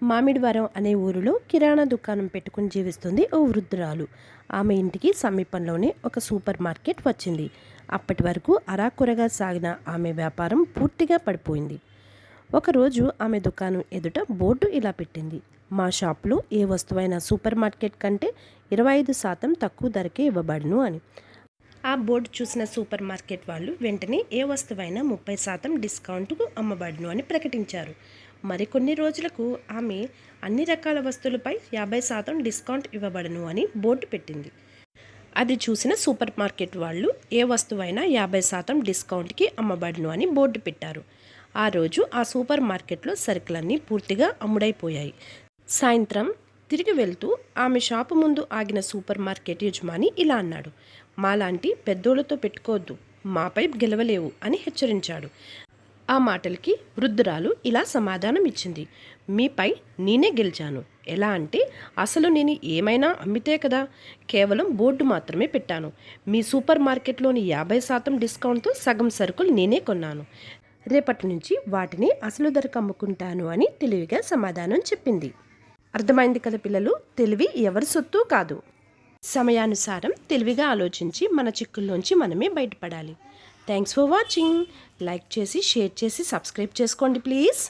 మామిడివరం అనే ఊరిలో కిరాణా దుకాణం పెట్టుకుని జీవిస్తుంది ఓ వృద్ధురాలు. ఆమె ఇంటికి సమీపంలోనే ఒక సూపర్ మార్కెట్ వచ్చింది. అప్పటి వరకు అరాకొరగా సాగిన ఆమె వ్యాపారం పూర్తిగా పడిపోయింది. ఒకరోజు ఆమె దుకాణం ఎదుట బోర్డు ఇలా పెట్టింది: మా షాప్లో ఏ వస్తువైనా సూపర్ మార్కెట్ కంటే 25% తక్కువ ధరకే ఇవ్వబడును అని. ఆ బోర్డు చూసిన సూపర్ మార్కెట్ వాళ్ళు వెంటనే ఏ వస్తువైనా 30% డిస్కౌంట్కు అమ్మబడును అని ప్రకటించారు. మరికొన్ని రోజులకు ఆమె అన్ని రకాల వస్తువులపై 50% డిస్కౌంట్ ఇవ్వబడును అని బోర్డు పెట్టింది. అది చూసిన సూపర్ మార్కెట్ వాళ్ళు ఏ వస్తువైనా 50% డిస్కౌంట్కి అమ్మబడును అని బోర్డు పెట్టారు. ఆ రోజు ఆ సూపర్ మార్కెట్లో సరుకులన్నీ పూర్తిగా అమ్ముడైపోయాయి. సాయంత్రం తిరిగి వెళ్తూ ఆమె షాపు ముందు ఆగిన సూపర్ మార్కెట్ యజమాని ఇలా అన్నాడు: మాలాంటి పెద్దోళ్లతో పెట్టుకోవద్దు, మాపై గెలవలేవు అని హెచ్చరించాడు. ఆ మాటలకి వృద్ధురాలు ఇలా సమాధానం ఇచ్చింది: మీపై నేనే గెలిచాను. ఎలా అంటే, అసలు నేను ఏమైనా అమ్మితే కదా, కేవలం బోర్డు మాత్రమే పెట్టాను. మీ సూపర్ మార్కెట్లోని 50% డిస్కౌంట్తో సగం సరుకులు నేనే కొన్నాను. రేపటి నుంచి వాటిని అసలు ధరకు అమ్ముకుంటాను అని తెలివిగా సమాధానం చెప్పింది. అర్థమైంది కదా పిల్లలు, తెలివి ఎవరి సొత్తు కాదు. సమయానుసారం తెలివిగా ఆలోచించి మన చిక్కుల్లోంచి మనమే బయటపడాలి. Thanks for watching. లైక్ చేసి, షేర్ చేసి, సబ్స్క్రైబ్ చేసుకోండి ప్లీజ్.